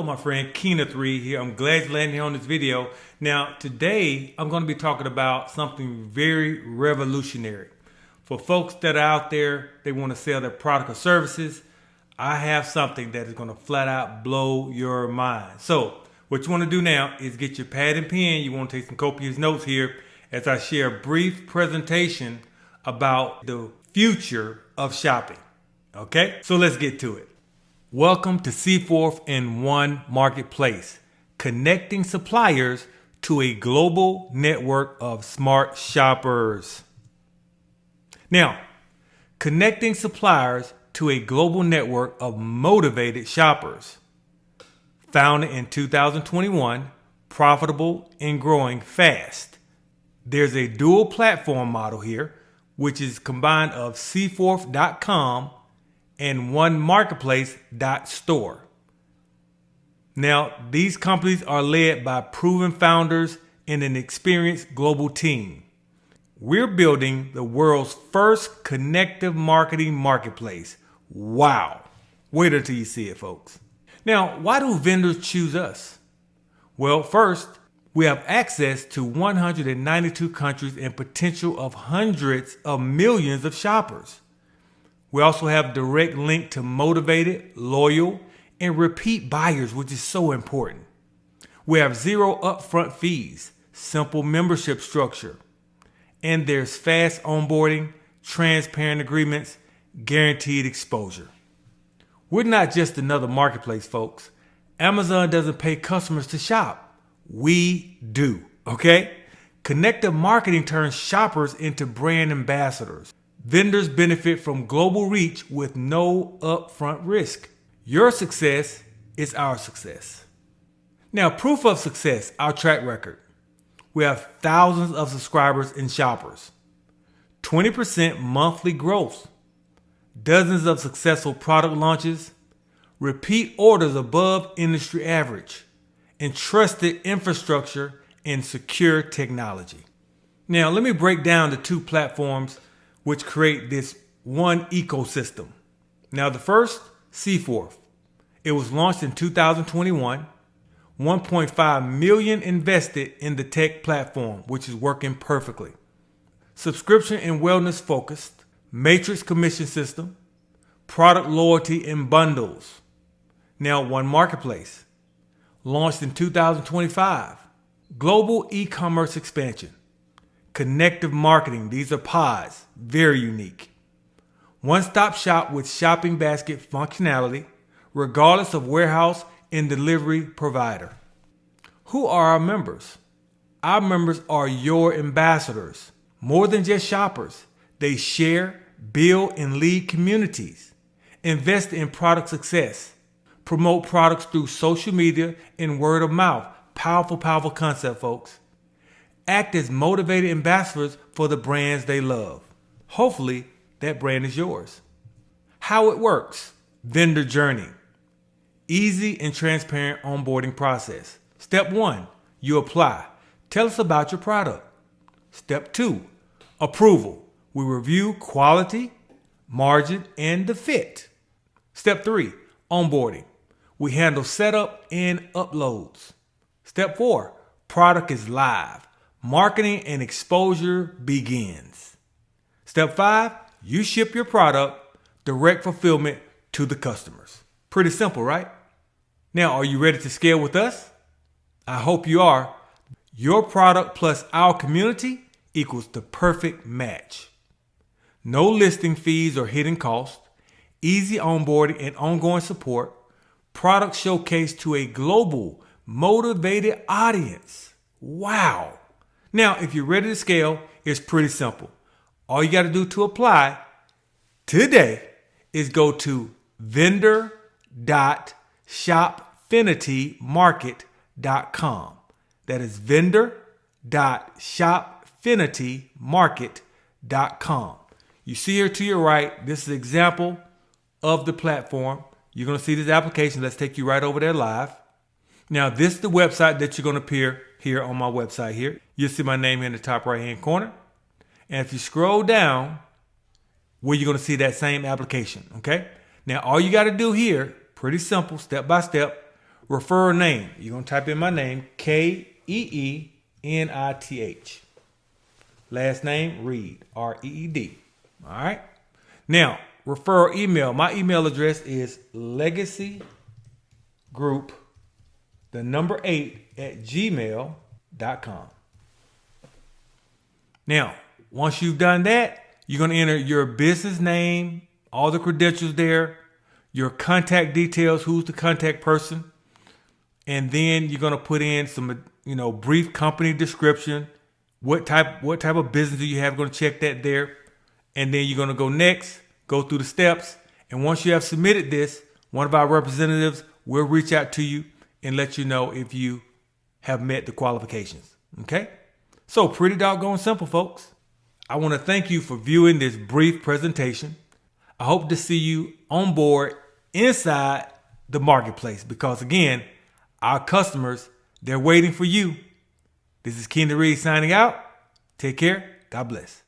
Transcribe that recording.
my friend, Keena3 here. I'm glad you landed here on this video. Now, today, I'm going to be talking about something very revolutionary. For folks that are out there, they want to sell their product or services, I have something that is going to flat out blow your mind. So, what you want to do now is get your pad and pen. You want to take some copious notes here as I share a brief presentation about the future of shopping. Okay, so let's get to it. Welcome to CForth and One Marketplace, connecting suppliers to a global network of smart shoppers. Now, connecting suppliers to a global network of motivated shoppers. Founded in 2021, profitable and growing fast. There's a dual platform model here, which is combined of CForth.com and One Marketplace.store. Now, these companies are led by proven founders and an experienced global team. We're building the world's first connective marketing marketplace. Wow. Wait until you see it, folks. Now, why do vendors choose us? Well, first, we have access to 192 countries and potential of hundreds of millions of shoppers. We also have direct link to motivated, loyal, and repeat buyers, which is so important. We have zero upfront fees, simple membership structure, and there's fast onboarding, transparent agreements, guaranteed exposure. We're not just another marketplace, folks. Amazon doesn't pay customers to shop. We do, okay? Connective marketing turns shoppers into brand ambassadors. Vendors benefit from global reach with no upfront risk. Your success is our success. Now, proof of success, our track record. We have thousands of subscribers and shoppers. 20% monthly growth. Dozens of successful product launches. Repeat orders above industry average. And trusted infrastructure and secure technology. Now, let me break down the two platforms which create this one ecosystem. Now, the first, CForth. It was launched in 2021. 1.5 million invested in the tech platform, which is working perfectly. Subscription and wellness focused, matrix commission system, product loyalty and bundles. Now, One Marketplace. Launched in 2025. Global e-commerce expansion. Connective marketing. These are pods. Very unique. One-stop shop with shopping basket functionality, regardless of warehouse and delivery provider. Who are our members? Our members are your ambassadors. More than just shoppers. They share, build, and lead communities. Invest in product success. Promote products through social media and word of mouth. Powerful, powerful concept, folks. Act as motivated ambassadors for the brands they love. Hopefully, that brand is yours. How it works. Vendor journey. Easy and transparent onboarding process. Step 1, you apply. Tell us about your product. Step 2, approval. We review quality, margin, and the fit. Step 3, onboarding. We handle setup and uploads. Step 4, product is live. Marketing and exposure begins. Step 5, you ship your product, direct fulfillment to the customers. Pretty simple, right? Now, are you ready to scale with us? I hope you are. Your product plus our community equals the perfect match. No listing fees or hidden costs, easy onboarding and ongoing support, product showcase to a global, motivated audience. Wow. Now, if you're ready to scale, it's pretty simple. All you got to do to apply today is go to vendor.shopfinitymarket.com. That is vendor.shopfinitymarket.com. You see here to your right, this is an example of the platform. You're going to see this application. Let's take you right over there live. Now, this is the website that you're going to appear here on my website here. You'll see my name here in the top right-hand corner. And if you scroll down, where you're going to see that same application, okay? Now, all you got to do here, pretty simple, step by step, referral name. You're going to type in my name, Keenith. Last name, Reed, Reed. All right. Now, referral email. My email address is legacygroup8@gmail.com. Now, once you've done that, you're going to enter your business name, all the credentials there, your contact details, who's the contact person, and then you're going to put in some, brief company description. What type of business do you have? Going to check that there, and then you're going to go next, go through the steps, and once you have submitted this, one of our representatives will reach out to you and let you know if you have met the qualifications. Okay? So pretty doggone simple, folks. I want to thank you for viewing this brief presentation. I hope to see you on board inside the marketplace because, again, our customers, they're waiting for you. This is Keenith Reed signing out. Take care. God bless.